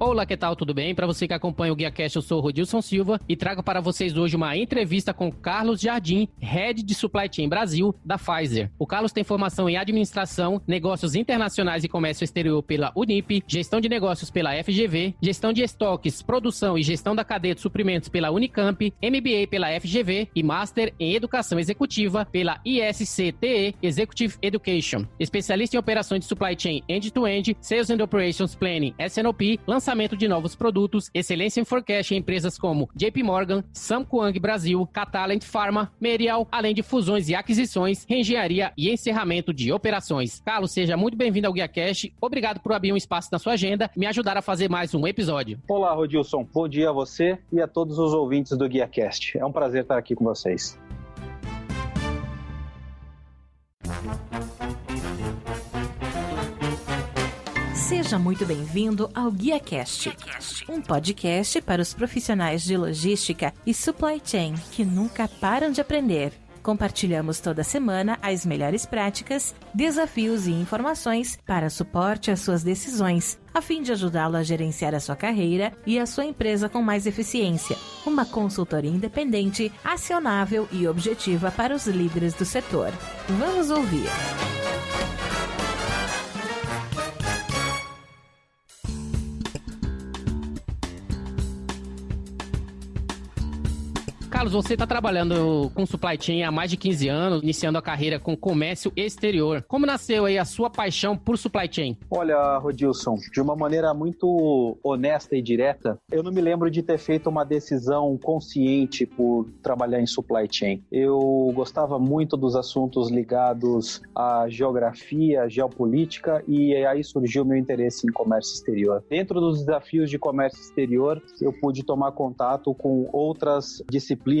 Olá, que tal? Tudo bem? Para você que acompanha o GuiaCast, eu sou o Rodilson Silva e trago para vocês hoje uma entrevista com Carlos Jardim, Head de Supply Chain Brasil, da Pfizer. O Carlos tem formação em Administração, Negócios Internacionais e Comércio Exterior pela Unip, Gestão de Negócios pela FGV, Gestão de Estoques, Produção e Gestão da Cadeia de Suprimentos pela Unicamp, MBA pela FGV e Master em Educação Executiva pela ISCTE Executive Education. Especialista em Operações de Supply Chain End-to-End, Sales and Operations Planning, S&OP, lançamento de novos produtos, excelência em forecast em empresas como JP Morgan, Samsung Brasil, Catalent Pharma, Merial, além de fusões e aquisições, reengenharia e encerramento de operações. Carlos, seja muito bem-vindo ao GuiaCast. Obrigado por abrir um espaço na sua agenda e me ajudar a fazer mais um episódio. Olá, Rodilson. Bom dia a você e a todos os ouvintes do GuiaCast. É um prazer estar aqui com vocês. Seja muito bem-vindo ao GuiaCast, um podcast para os profissionais de logística e supply chain que nunca param de aprender. Compartilhamos toda semana as melhores práticas, desafios e informações para suporte às suas decisões, a fim de ajudá-lo a gerenciar a sua carreira e a sua empresa com mais eficiência. Uma consultoria independente, acionável e objetiva para os líderes do setor. Vamos ouvir. Carlos, você está trabalhando com supply chain há mais de 15 anos, iniciando a carreira com comércio exterior. Como nasceu aí a sua paixão por supply chain? Olha, Rodilson, de uma maneira muito honesta e direta, eu não me lembro de ter feito uma decisão consciente por trabalhar em supply chain. Eu gostava muito dos assuntos ligados à geografia, geopolítica, e aí surgiu o meu interesse em comércio exterior. Dentro dos desafios de comércio exterior, eu pude tomar contato com outras disciplinas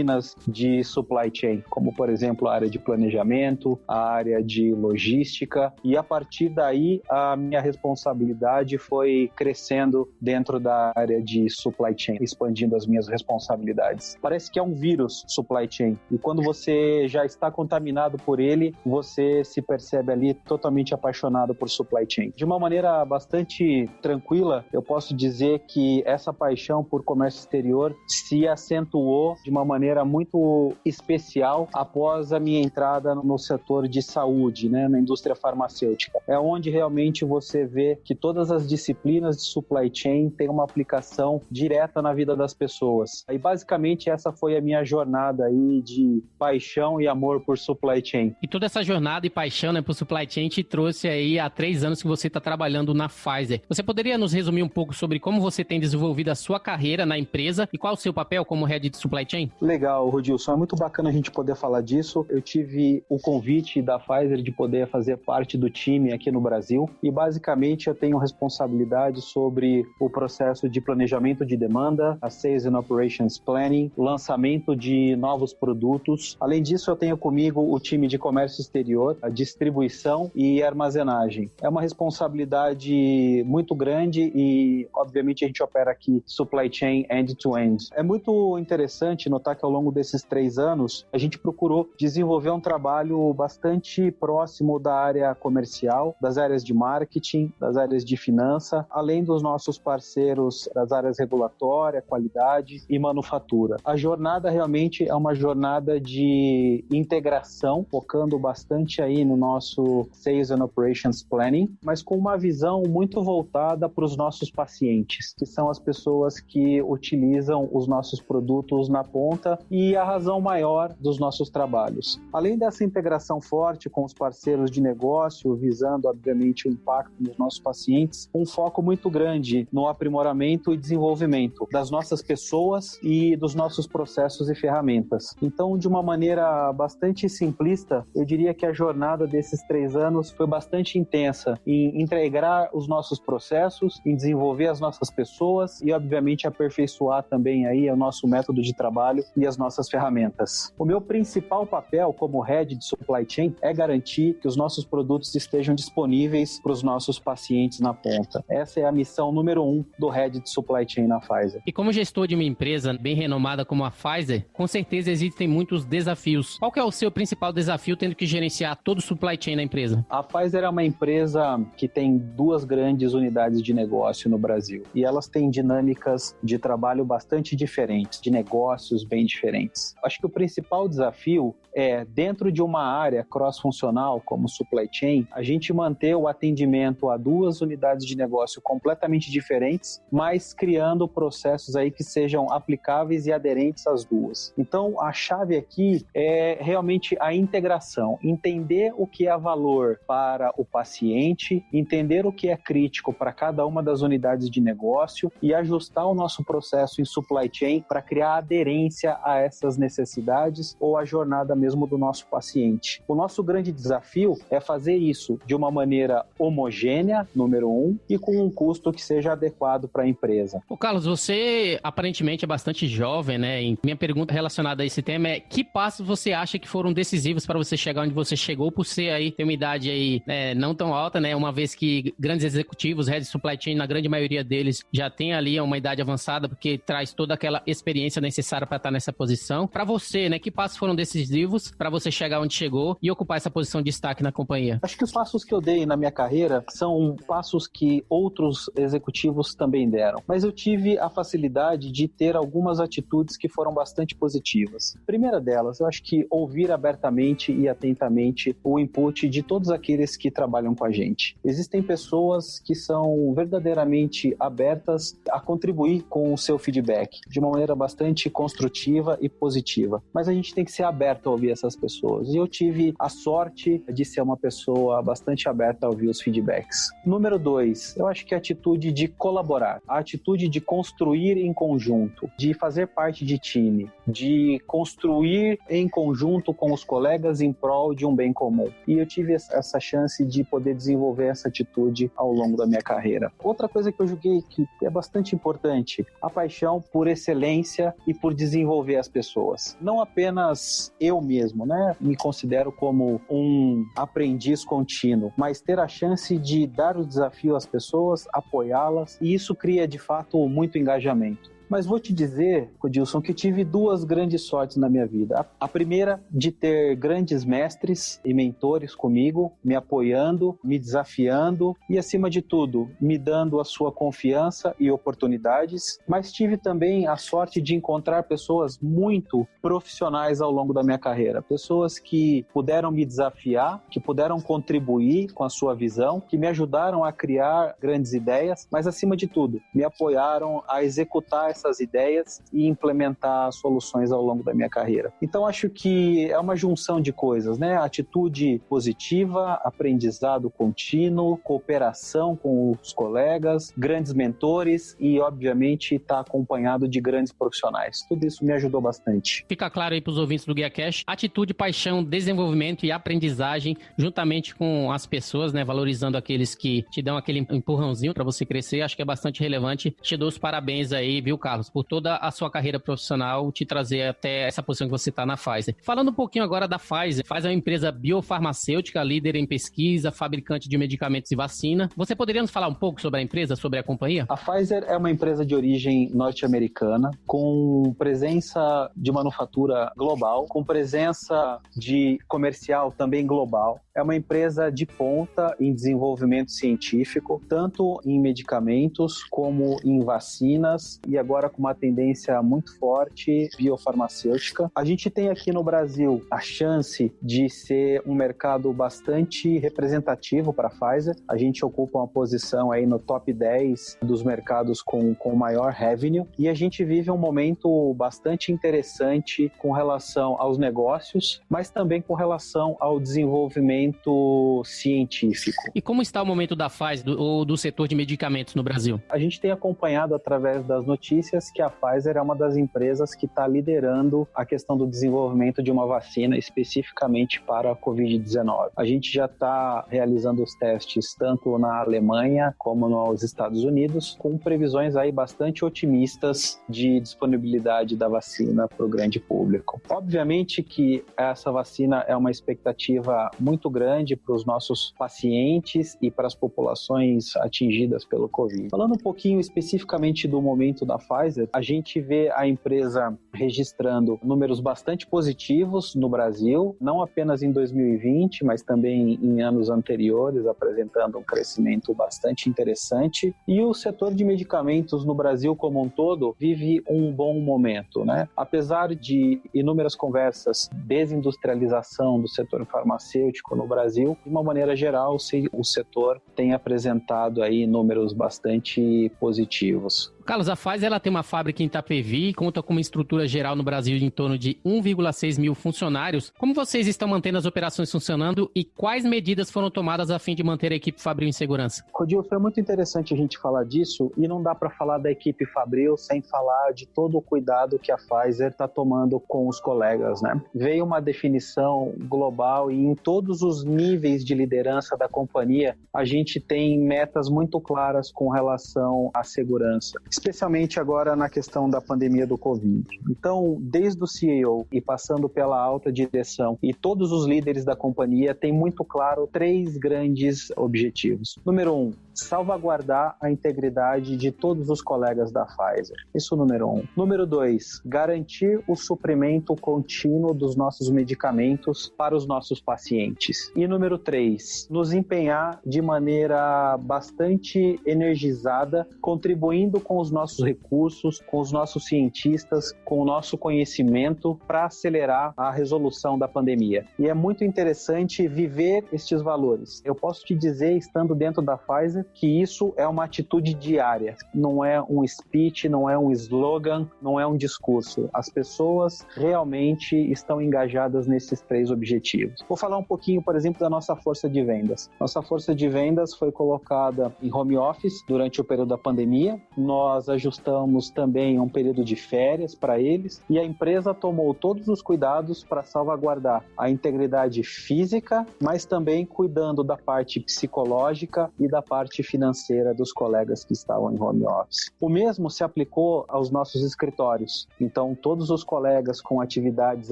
de supply chain, como por exemplo a área de planejamento, a área de logística, e a partir daí a minha responsabilidade foi crescendo dentro da área de supply chain, expandindo as minhas responsabilidades. Parece que é um vírus supply chain, e quando você já está contaminado por ele, você se percebe ali totalmente apaixonado por supply chain. De uma maneira bastante tranquila, eu posso dizer que essa paixão por comércio exterior se acentuou de uma maneira muito especial após a minha entrada no setor de saúde, né, na indústria farmacêutica. É onde realmente você vê que todas as disciplinas de supply chain têm uma aplicação direta na vida das pessoas. E basicamente essa foi a minha jornada aí de paixão e amor por supply chain. E toda essa jornada e paixão, né, por supply chain te trouxe aí há 3 anos que você está trabalhando na Pfizer. Você poderia nos resumir um pouco sobre como você tem desenvolvido a sua carreira na empresa e qual o seu papel como head de supply chain? Legal, Rodilson, é muito bacana a gente poder falar disso. Eu tive o convite da Pfizer de poder fazer parte do time aqui no Brasil e basicamente eu tenho responsabilidade sobre o processo de planejamento de demanda, a Sales and Operations Planning, lançamento de novos produtos. Além disso, eu tenho comigo o time de comércio exterior, a distribuição e armazenagem. É uma responsabilidade muito grande e, obviamente, a gente opera aqui supply chain end-to-end. É muito interessante notar que ao longo desses 3 anos, a gente procurou desenvolver um trabalho bastante próximo da área comercial, das áreas de marketing, das áreas de finança, além dos nossos parceiros das áreas regulatória, qualidade e manufatura. A jornada realmente é uma jornada de integração, focando bastante aí no nosso Sales and Operations Planning, mas com uma visão muito voltada para os nossos pacientes, que são as pessoas que utilizam os nossos produtos na ponta e a razão maior dos nossos trabalhos. Além dessa integração forte com os parceiros de negócio, visando, obviamente, o impacto dos nossos pacientes, um foco muito grande no aprimoramento e desenvolvimento das nossas pessoas e dos nossos processos e ferramentas. Então, de uma maneira bastante simplista, eu diria que a jornada desses 3 anos foi bastante intensa em integrar os nossos processos, em desenvolver as nossas pessoas e, obviamente, aperfeiçoar também aí o nosso método de trabalho e as nossas ferramentas. O meu principal papel como Head de Supply Chain é garantir que os nossos produtos estejam disponíveis para os nossos pacientes na ponta. Essa é a missão número 1 do Head de Supply Chain na Pfizer. E como gestor de uma empresa bem renomada como a Pfizer, com certeza existem muitos desafios. Qual que é o seu principal desafio tendo que gerenciar todo o supply chain da empresa? A Pfizer é uma empresa que tem 2 grandes unidades de negócio no Brasil e elas têm dinâmicas de trabalho bastante diferentes, de negócios bem diferentes. Acho que o principal desafio é, dentro de uma área cross-funcional como supply chain, a gente manter o atendimento a 2 unidades de negócio completamente diferentes, mas criando processos aí que sejam aplicáveis e aderentes às 2. Então, a chave aqui é realmente a integração, entender o que é valor para o paciente, entender o que é crítico para cada uma das unidades de negócio e ajustar o nosso processo em supply chain para criar aderência a essas necessidades ou a jornada mesmo do nosso paciente. O nosso grande desafio é fazer isso de uma maneira homogênea, número 1, e com um custo que seja adequado para a empresa. Ô Carlos, você aparentemente é bastante jovem, né? E minha pergunta relacionada a esse tema é: que passos você acha que foram decisivos para você chegar onde você chegou, por ser aí, ter uma idade aí não tão alta, né? Uma vez que grandes executivos, Head Supply Chain, na grande maioria deles, já tem ali uma idade avançada, porque traz toda aquela experiência necessária para estar nessa posição. Para você, né? Que passos foram decisivos para você chegar onde chegou e ocupar essa posição de destaque na companhia? Acho que os passos que eu dei na minha carreira são passos que outros executivos também deram, mas eu tive a facilidade de ter algumas atitudes que foram bastante positivas. A primeira delas, eu acho que ouvir abertamente e atentamente o input de todos aqueles que trabalham com a gente. Existem pessoas que são verdadeiramente abertas a contribuir com o seu feedback de uma maneira bastante construtiva e positiva, mas a gente tem que ser aberto a ouvir essas pessoas, e eu tive a sorte de ser uma pessoa bastante aberta a ouvir os feedbacks. Número 2, eu acho que a atitude de colaborar, a atitude de construir em conjunto, de fazer parte de time, de construir em conjunto com os colegas em prol de um bem comum. E eu tive essa chance de poder desenvolver essa atitude ao longo da minha carreira. Outra coisa que eu julguei que é bastante importante, a paixão por excelência e por desenvolver as pessoas. Não apenas eu mesmo, né? Me considero como um aprendiz contínuo, mas ter a chance de dar o desafio às pessoas, apoiá-las, e isso cria de fato muito engajamento. Mas vou te dizer, Rodilson, que tive 2 grandes sortes na minha vida. A primeira, de ter grandes mestres e mentores comigo, me apoiando, me desafiando e, acima de tudo, me dando a sua confiança e oportunidades. Mas tive também a sorte de encontrar pessoas muito profissionais ao longo da minha carreira. Pessoas que puderam me desafiar, que puderam contribuir com a sua visão, que me ajudaram a criar grandes ideias, mas, acima de tudo, me apoiaram a executar essas ideias e implementar soluções ao longo da minha carreira. Então, acho que é uma junção de coisas, né? Atitude positiva, aprendizado contínuo, cooperação com os colegas, grandes mentores e, obviamente, estar acompanhado de grandes profissionais. Tudo isso me ajudou bastante. Fica claro aí para os ouvintes do Guia Cash: atitude, paixão, desenvolvimento e aprendizagem, juntamente com as pessoas, né? Valorizando aqueles que te dão aquele empurrãozinho para você crescer. Acho que é bastante relevante. Te dou os parabéns aí, viu, Carlos, por toda a sua carreira profissional, te trazer até essa posição que você está na Pfizer. Falando um pouquinho agora da Pfizer. Pfizer é uma empresa biofarmacêutica, líder em pesquisa, fabricante de medicamentos e vacina. Você poderia nos falar um pouco sobre a empresa, sobre a companhia? A Pfizer é uma empresa de origem norte-americana, com presença de manufatura global, com presença de comercial também global. É uma empresa de ponta em desenvolvimento científico, tanto em medicamentos como em vacinas, e agora com uma tendência muito forte biofarmacêutica. A gente tem aqui no Brasil a chance de ser um mercado bastante representativo para a Pfizer. A gente ocupa uma posição aí no top 10 dos mercados com maior revenue, e a gente vive um momento bastante interessante com relação aos negócios, mas também com relação ao desenvolvimento desenvolvimento científico. E como está o momento da Pfizer ou do setor de medicamentos no Brasil? A gente tem acompanhado através das notícias que a Pfizer é uma das empresas que está liderando a questão do desenvolvimento de uma vacina especificamente para a Covid-19. A gente já está realizando os testes tanto na Alemanha como nos Estados Unidos, com previsões aí bastante otimistas de disponibilidade da vacina para o grande público. Obviamente que essa vacina é uma expectativa muito grande para os nossos pacientes e para as populações atingidas pelo Covid. Falando um pouquinho especificamente do momento da Pfizer, a gente vê a empresa registrando números bastante positivos no Brasil, não apenas em 2020, mas também em anos anteriores, apresentando um crescimento bastante interessante. E o setor de medicamentos no Brasil como um todo vive um bom momento, né? Apesar de inúmeras conversas, desindustrialização do setor farmacêutico no Brasil, de uma maneira geral, o setor tem apresentado aí números bastante positivos. Carlos, a Pfizer ela tem uma fábrica em Itapevi e conta com uma estrutura geral no Brasil de em torno de 1,6 mil funcionários. Como vocês estão mantendo as operações funcionando e quais medidas foram tomadas a fim de manter a equipe Fabril em segurança? Rodil, foi muito interessante a gente falar disso e não dá para falar da equipe Fabril sem falar de todo o cuidado que a Pfizer está tomando com os colegas, né? Veio uma definição global e em todos os níveis de liderança da companhia a gente tem metas muito claras com relação à segurança, especialmente agora na questão da pandemia do Covid. Então, desde o CEO e passando pela alta direção e todos os líderes da companhia têm muito claro 3 grandes objetivos. Número 1, salvaguardar a integridade de todos os colegas da Pfizer. Isso número 1. Número 2, garantir o suprimento contínuo dos nossos medicamentos para os nossos pacientes. E número 3, nos empenhar de maneira bastante energizada, contribuindo com os nossos recursos, com os nossos cientistas, com o nosso conhecimento para acelerar a resolução da pandemia. E é muito interessante viver estes valores. Eu posso te dizer, estando dentro da Pfizer, que isso é uma atitude diária. Não é um speech, não é um slogan, não é um discurso. As pessoas realmente estão engajadas nesses 3 objetivos. Vou falar um pouquinho, por exemplo, da nossa força de vendas. Nossa força de vendas foi colocada em home office durante o período da pandemia. Nós ajustamos também um período de férias para eles e a empresa tomou todos os cuidados para salvaguardar a integridade física, mas também cuidando da parte psicológica e da parte financeira dos colegas que estavam em home office. O mesmo se aplicou aos nossos escritórios. Então, todos os colegas com atividades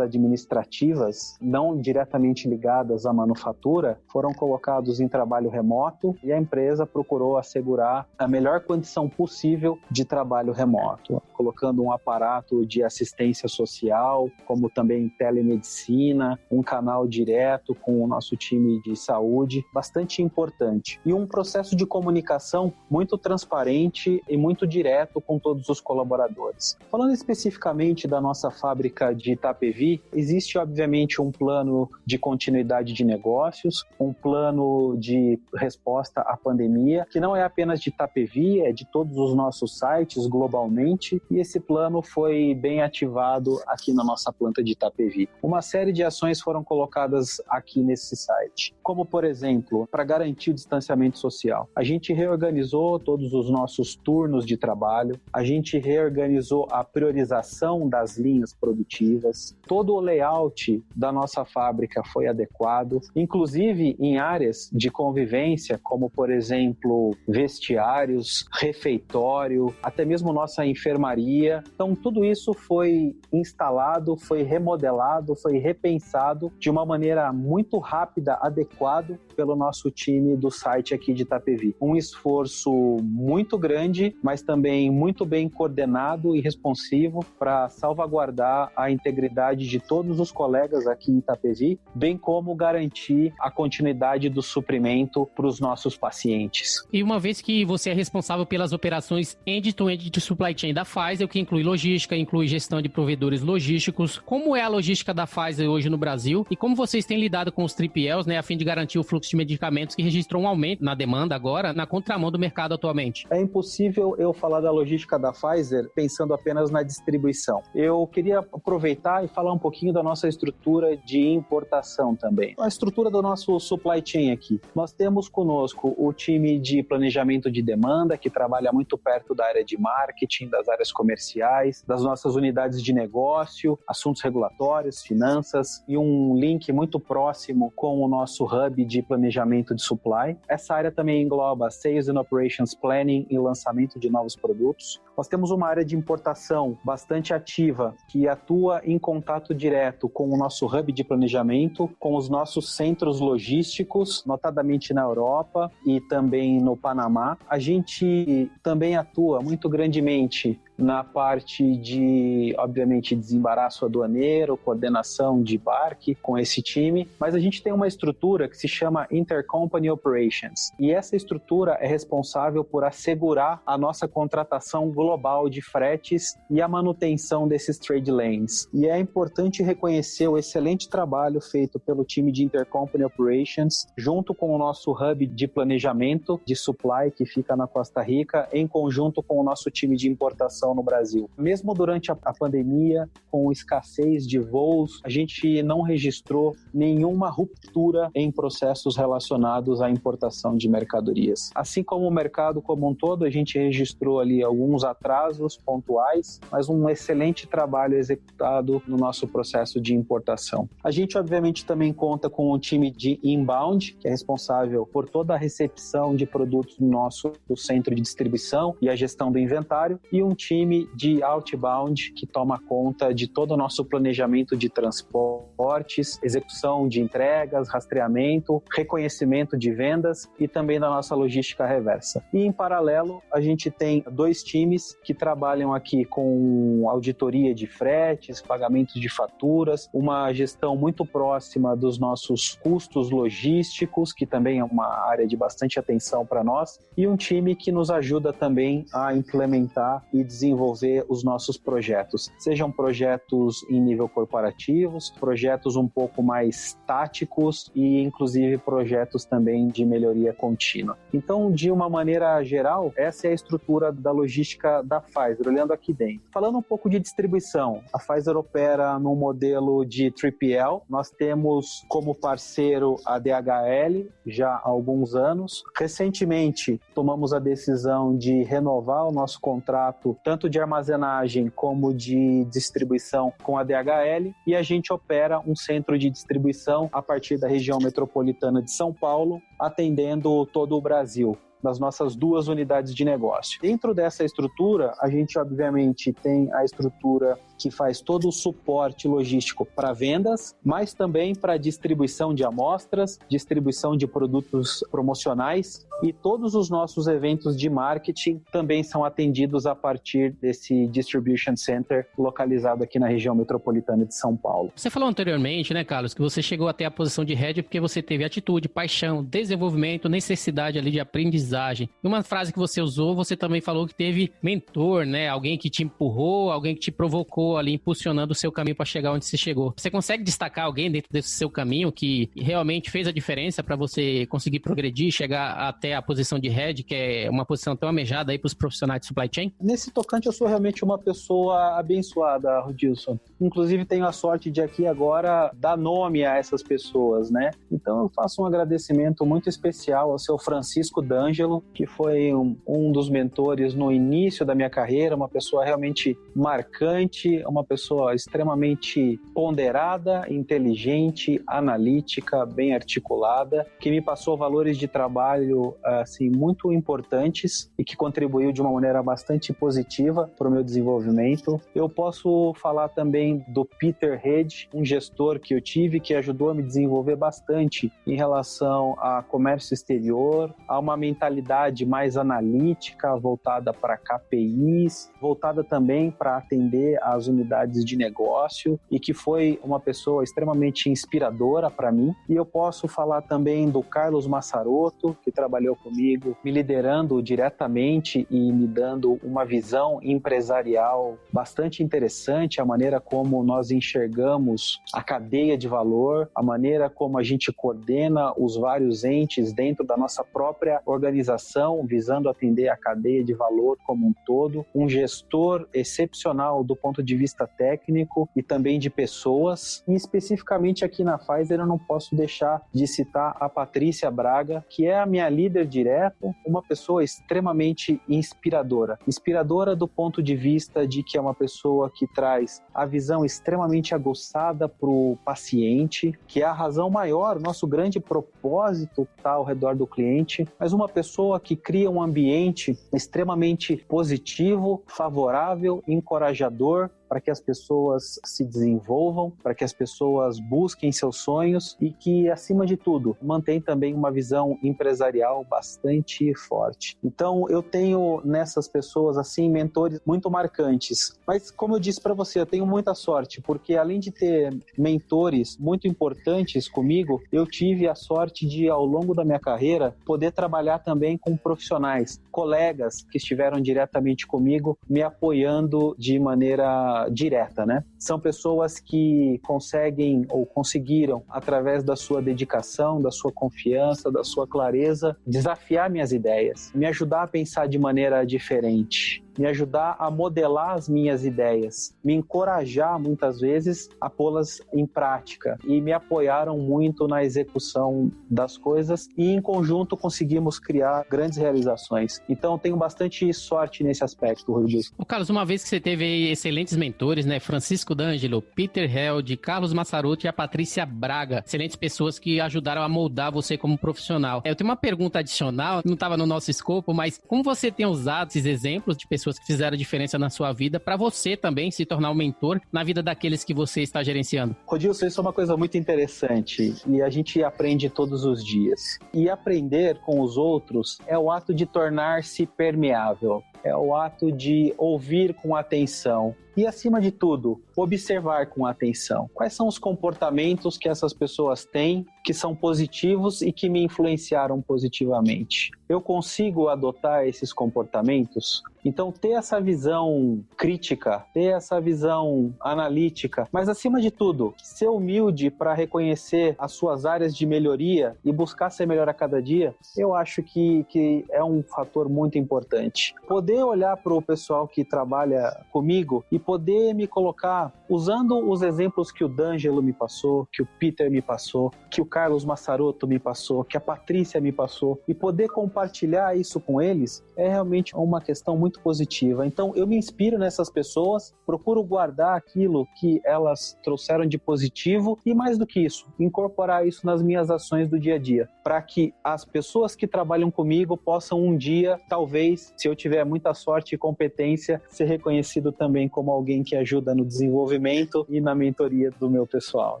administrativas não diretamente ligadas à manufatura foram colocados em trabalho remoto e a empresa procurou assegurar a melhor condição possível de trabalho remoto, colocando um aparato de assistência social, como também telemedicina, um canal direto com o nosso time de saúde, bastante importante. E um processo de comunicação muito transparente e muito direto com todos os colaboradores. Falando especificamente da nossa fábrica de Itapevi, existe obviamente um plano de continuidade de negócios, um plano de resposta à pandemia, que não é apenas de Itapevi, é de todos os nossos sites globalmente, e esse plano foi bem ativado aqui na nossa planta de Itapevi. Uma série de ações foram colocadas aqui nesse site, como por exemplo, para garantir o distanciamento social. A gente reorganizou todos os nossos turnos de trabalho, a gente reorganizou a priorização das linhas produtivas, todo o layout da nossa fábrica foi adequado, inclusive em áreas de convivência, como por exemplo, vestiários, refeitório, até mesmo nossa enfermaria. Então tudo isso foi instalado, foi remodelado, foi repensado de uma maneira muito rápida, adequado pelo nosso time do site aqui de Itapevi. Um esforço muito grande, mas também muito bem coordenado e responsivo para salvaguardar a integridade de todos os colegas aqui em Itapevi, bem como garantir a continuidade do suprimento para os nossos pacientes. E uma vez que você é responsável pelas operações end-to-end de supply chain da Pfizer, o que inclui logística, inclui gestão de provedores logísticos. Como é a logística da Pfizer hoje no Brasil e como vocês têm lidado com os 3PLs, né, a fim de garantir o fluxo de medicamentos que registrou um aumento na demanda agora, na contramão do mercado atualmente? É impossível eu falar da logística da Pfizer pensando apenas na distribuição. Eu queria aproveitar e falar um pouquinho da nossa estrutura de importação também. A estrutura do nosso supply chain aqui. Nós temos conosco o time de planejamento de demanda, que trabalha muito perto da área de marketing, das áreas comerciais, das nossas unidades de negócio, assuntos regulatórios, finanças e um link muito próximo com o nosso hub de planejamento de supply. Essa área também engloba Sales and Operations Planning e lançamento de novos produtos. Nós temos uma área de importação bastante ativa, que atua em contato direto com o nosso hub de planejamento, com os nossos centros logísticos, notadamente na Europa e também no Panamá. A gente também atua muito grandemente na parte de, obviamente, desembaraço aduaneiro, coordenação de embarque com esse time, mas a gente tem uma estrutura que se chama Intercompany Operations, e essa estrutura é responsável por assegurar a nossa contratação global de fretes e a manutenção desses trade lanes. E é importante reconhecer o excelente trabalho feito pelo time de Intercompany Operations, junto com o nosso hub de planejamento de supply, que fica na Costa Rica, em conjunto com o nosso time de importação no Brasil. Mesmo durante a pandemia, com escassez de voos, a gente não registrou nenhuma ruptura em processos relacionados à importação de mercadorias. Assim como o mercado como um todo, a gente registrou ali alguns atrasos pontuais, mas um excelente trabalho executado no nosso processo de importação. A gente, obviamente, também conta com um time de inbound, que é responsável por toda a recepção de produtos no nosso centro de distribuição e a gestão do inventário, e um time de outbound, que toma conta de todo o nosso planejamento de transportes, execução de entregas, rastreamento, reconhecimento de vendas e também da nossa logística reversa. E, em paralelo, a gente tem 2 times que trabalham aqui com auditoria de fretes, pagamentos de faturas, uma gestão muito próxima dos nossos custos logísticos, que também é uma área de bastante atenção para nós, e um time que nos ajuda também a implementar e desenvolver os nossos projetos, sejam projetos em nível corporativos, projetos um pouco mais táticos e inclusive projetos também de melhoria contínua. Então, de uma maneira geral, essa é a estrutura da logística da Pfizer, olhando aqui dentro. Falando um pouco de distribuição, a Pfizer opera num modelo de 3PL, nós temos como parceiro a DHL já há alguns anos. Recentemente, tomamos a decisão de renovar o nosso contrato tanto de armazenagem como de distribuição com a DHL, e a gente opera um centro de distribuição a partir da região metropolitana de São Paulo, atendendo todo o Brasil, nas nossas 2 unidades de negócio. Dentro dessa estrutura, a gente obviamente tem a estrutura que faz todo o suporte logístico para vendas, mas também para distribuição de amostras, distribuição de produtos promocionais, e todos os nossos eventos de marketing também são atendidos a partir desse Distribution Center localizado aqui na região metropolitana de São Paulo. Você falou anteriormente, né, Carlos, que você chegou até a posição de head porque você teve atitude, paixão, desenvolvimento, necessidade ali de aprendizagem. E uma frase que você usou, você também falou que teve mentor, né, alguém que te empurrou, alguém que te provocou ali, impulsionando o seu caminho para chegar onde você chegou. Você consegue destacar alguém dentro desse seu caminho que realmente fez a diferença para você conseguir progredir, chegar até a posição de head, que é uma posição tão almejada aí para os profissionais de supply chain? Nesse tocante, eu sou realmente uma pessoa abençoada, Rodilson. Inclusive, tenho a sorte de aqui agora dar nome a essas pessoas, né? Então, eu faço um agradecimento muito especial ao seu Francisco D'Angelo, que foi um dos mentores no início da minha carreira, uma pessoa realmente marcante, uma pessoa extremamente ponderada, inteligente, analítica, bem articulada, que me passou valores de trabalho assim, muito importantes e que contribuiu de uma maneira bastante positiva para o meu desenvolvimento. Eu posso falar também do Peter Hedge, um gestor que eu tive que ajudou a me desenvolver bastante em relação a comércio exterior, a uma mentalidade mentalidade mais analítica, voltada para KPIs, voltada também para atender as unidades de negócio, e que foi uma pessoa extremamente inspiradora para mim. E eu posso falar também do Carlos Massarotto, que trabalhou comigo, me liderando diretamente e me dando uma visão empresarial bastante interessante, a maneira como nós enxergamos a cadeia de valor, a maneira como a gente coordena os vários entes dentro da nossa própria organização, visando atender a cadeia de valor como um todo. Um gestor excepcional do ponto de vista técnico e também de pessoas. E especificamente aqui na Pfizer eu não posso deixar de citar a Patrícia Braga, que é a minha líder direta, uma pessoa extremamente inspiradora. Inspiradora do ponto de vista de que é uma pessoa que traz a visão extremamente aguçada para o paciente, que é a razão maior, nosso grande propósito está ao redor do cliente, mas uma pessoa que cria um ambiente extremamente positivo, favorável, encorajador, para que as pessoas se desenvolvam, para que as pessoas busquem seus sonhos e que, acima de tudo, mantém também uma visão empresarial bastante forte. Então, eu tenho nessas pessoas, assim, mentores muito marcantes. Mas, como eu disse para você, eu tenho muita sorte, porque além de ter mentores muito importantes comigo, eu tive a sorte de, ao longo da minha carreira, poder trabalhar também com profissionais, colegas que estiveram diretamente comigo, me apoiando de maneira direta, né? São pessoas que conseguem ou conseguiram, através da sua dedicação, da sua confiança, da sua clareza, desafiar minhas ideias, me ajudar a pensar de maneira diferente, me ajudar a modelar as minhas ideias, me encorajar muitas vezes a pô-las em prática, e me apoiaram muito na execução das coisas, e em conjunto conseguimos criar grandes realizações. Então tenho bastante sorte nesse aspecto, Rodrigo. Carlos, uma vez que você teve aí excelentes mentores, né? Francisco D'Angelo, Peter Held, Carlos Massarotto e a Patrícia Braga, excelentes pessoas que ajudaram a moldar você como profissional. Eu tenho uma pergunta adicional, não estava no nosso escopo, mas como você tem usado esses exemplos de pessoas que fizeram diferença na sua vida para você também se tornar um mentor na vida daqueles que você está gerenciando? Rodilson, isso é uma coisa muito interessante e a gente aprende todos os dias. E aprender com os outros é o ato de tornar-se permeável, é o ato de ouvir com atenção e, acima de tudo, observar com atenção. Quais são os comportamentos que essas pessoas têm que são positivos e que me influenciaram positivamente? Eu consigo adotar esses comportamentos? Então, ter essa visão crítica, ter essa visão analítica, mas, acima de tudo, ser humilde para reconhecer as suas áreas de melhoria e buscar ser melhor a cada dia, eu acho que é um fator muito importante. Poder olhar para o pessoal que trabalha comigo e poder me colocar usando os exemplos que o D'Angelo me passou, que o Peter me passou, que o Carlos Massarotto me passou, que a Patrícia me passou, e poder compartilhar isso com eles é realmente uma questão muito positiva. Então, eu me inspiro nessas pessoas, procuro guardar aquilo que elas trouxeram de positivo e, mais do que isso, incorporar isso nas minhas ações do dia a dia, para que as pessoas que trabalham comigo possam um dia, talvez, se eu tiver muita sorte e competência, ser reconhecido também como alguém que ajuda no desenvolvimento e na mentoria do meu pessoal.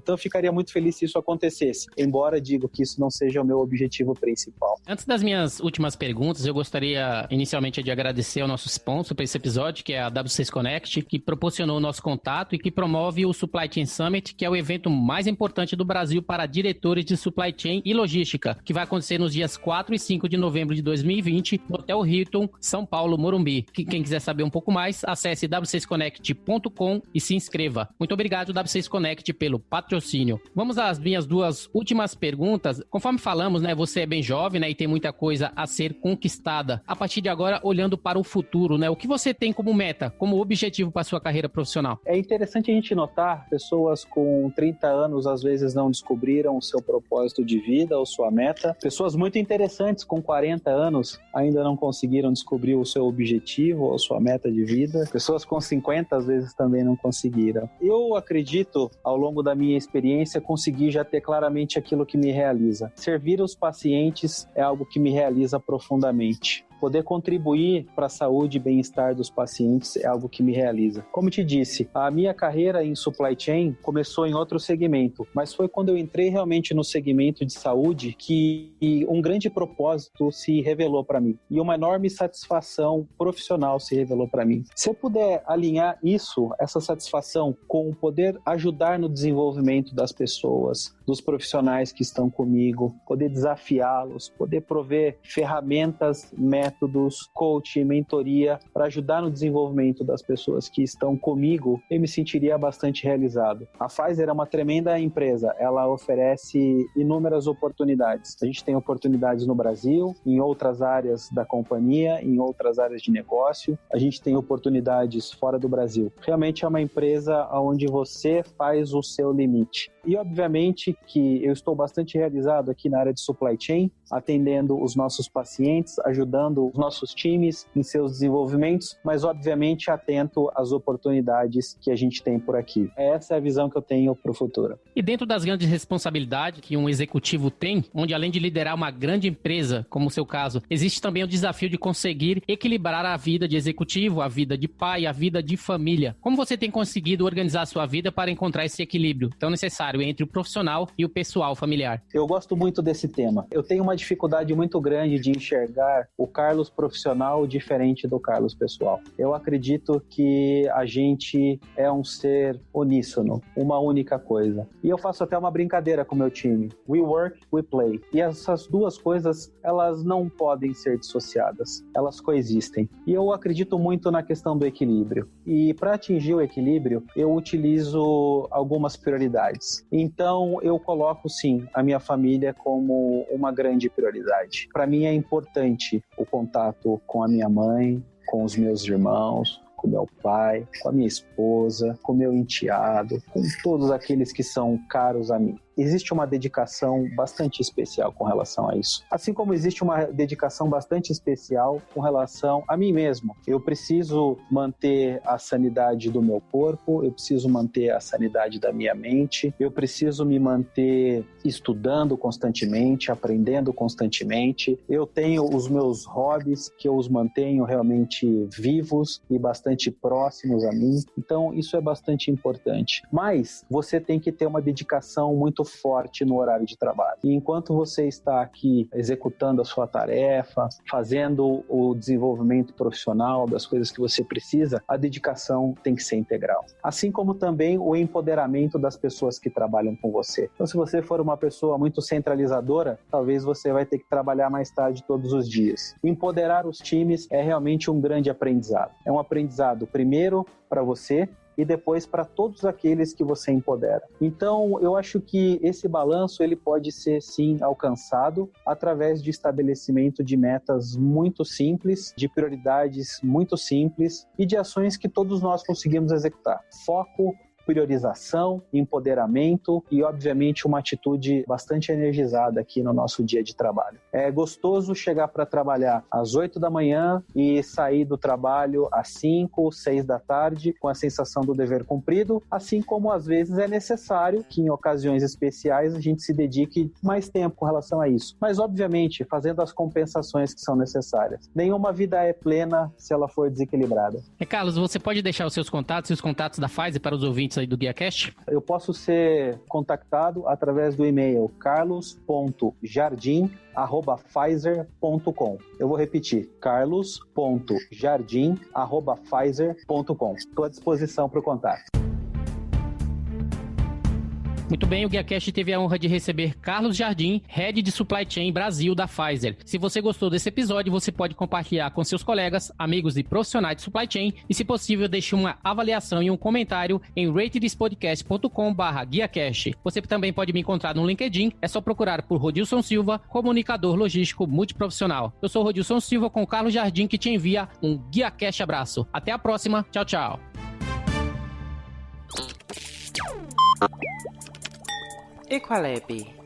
Então, eu ficaria muito feliz se isso acontecesse, embora digo que isso não seja o meu objetivo principal. Antes das minhas últimas perguntas, eu gostaria inicialmente de agradecer ao nosso sponsor para esse episódio, que é a W6 Connect, que proporcionou o nosso contato e que promove o Supply Chain Summit, que é o evento mais importante do Brasil para diretores de supply chain e logística, que vai acontecer nos dias 4 e 5 de novembro de 2020, no Hotel Hilton, São Paulo, Morumbi. Quem quiser saber um pouco mais, acesse w6connect.com e se inscreva. Muito obrigado, W6 Connect, pelo patrocínio. Vamos às minhas duas últimas perguntas. Conforme falamos, né, você é bem jovem, né, e tem muita coisa a ser conquistada. A partir de agora, olhando para o futuro, né, o que você tem como meta, como objetivo para a sua carreira profissional? É interessante a gente notar pessoas com 30 anos às vezes não descobriram o seu propósito de vida ou sua meta. Pessoas muito interessantes com 40 anos ainda não conseguiram descobrir o seu objetivo ou sua meta de vida. Pessoas com 50 às vezes também não conseguiram. Eu acredito, ao longo da minha experiência, conseguir já ter claramente aquilo que me realiza. Servir os pacientes é algo que me realiza profundamente. poder contribuir para a saúde e bem-estar dos pacientes é algo que me realiza. Como te disse, a minha carreira em supply chain começou em outro segmento, mas foi quando eu entrei realmente no segmento de saúde que um grande propósito se revelou para mim e uma enorme satisfação profissional se revelou para mim. Se eu puder alinhar essa satisfação com o poder ajudar no desenvolvimento das pessoas, dos profissionais que estão comigo, poder desafiá-los, poder prover ferramentas, métodos, coaching, mentoria para ajudar no desenvolvimento das pessoas que estão comigo, eu me sentiria bastante realizado. A Pfizer é uma tremenda empresa, ela oferece inúmeras oportunidades. A gente tem oportunidades no Brasil, em outras áreas da companhia, em outras áreas de negócio, a gente tem oportunidades fora do Brasil. Realmente é uma empresa onde você faz o seu limite. E obviamente que eu estou bastante realizado aqui na área de supply chain, atendendo os nossos pacientes, ajudando os nossos times em seus desenvolvimentos, mas obviamente atento às oportunidades que a gente tem por aqui. Essa é a visão que eu tenho para o futuro. E dentro das grandes responsabilidades que um executivo tem, onde além de liderar uma grande empresa, como o seu caso, existe também o desafio de conseguir equilibrar a vida de executivo, a vida de pai, a vida de família. Como você tem conseguido organizar a sua vida para encontrar esse equilíbrio tão necessário entre o profissional e o pessoal familiar? Eu gosto muito desse tema. Eu tenho uma dificuldade muito grande de enxergar o Carlos profissional diferente do Carlos pessoal. Eu acredito que a gente é um ser uníssono, uma única coisa. E eu faço até uma brincadeira com o meu time. We work, we play. E essas duas coisas, elas não podem ser dissociadas. Elas coexistem. E eu acredito muito na questão do equilíbrio. E para atingir o equilíbrio, eu utilizo algumas prioridades. Então, eu coloco, sim, a minha família como uma grande prioridade. Para mim é importante o contato com a minha mãe, com os meus irmãos, com meu pai, com a minha esposa, com meu enteado, com todos aqueles que são caros a mim. Existe uma dedicação bastante especial com relação a isso. Assim como existe uma dedicação bastante especial com relação a mim mesmo. Eu preciso manter a sanidade do meu corpo, eu preciso manter a sanidade da minha mente, eu preciso me manter estudando constantemente, aprendendo constantemente. Eu tenho os meus hobbies que eu os mantenho realmente vivos e bastante próximos a mim. Então, isso é bastante importante. Mas você tem que ter uma dedicação muito forte no horário de trabalho. E enquanto você está aqui executando a sua tarefa, fazendo o desenvolvimento profissional das coisas que você precisa, a dedicação tem que ser integral. Assim como também o empoderamento das pessoas que trabalham com você. Então, se você for uma pessoa muito centralizadora, talvez você vai ter que trabalhar mais tarde todos os dias. Empoderar os times é realmente um grande aprendizado. É um aprendizado primeiro para você, e depois para todos aqueles que você empodera. Então, eu acho que esse balanço ele pode ser, sim, alcançado através de estabelecimento de metas muito simples, de prioridades muito simples e de ações que todos nós conseguimos executar. Foco, priorização, empoderamento e, obviamente, uma atitude bastante energizada aqui no nosso dia de trabalho. É gostoso chegar para trabalhar às 8 da manhã e sair do trabalho às 5, 6 da tarde com a sensação do dever cumprido, assim como às vezes é necessário que em ocasiões especiais a gente se dedique mais tempo com relação a isso. Mas, obviamente, fazendo as compensações que são necessárias. Nenhuma vida é plena se ela for desequilibrada. Carlos, você pode deixar os seus contatos e os contatos da Pfizer para os ouvintes aí do GuiaCast? Eu posso ser contactado através do e-mail carlos.jardim@pfizer.com. Eu vou repetir, carlos.jardim@pfizer.com. Estou à disposição para o contato. Muito bem, o GuiaCast teve a honra de receber Carlos Jardim, Head de Supply Chain Brasil da Pfizer. Se você gostou desse episódio, você pode compartilhar com seus colegas, amigos e profissionais de Supply Chain e, se possível, deixe uma avaliação e um comentário em ratedspodcast.com/GuiaCast. Você também pode me encontrar no LinkedIn, é só procurar por Rodilson Silva, comunicador logístico multiprofissional. Eu sou Rodilson Silva com Carlos Jardim, que te envia um GuiaCast abraço. Até a próxima, tchau, tchau. Equalab.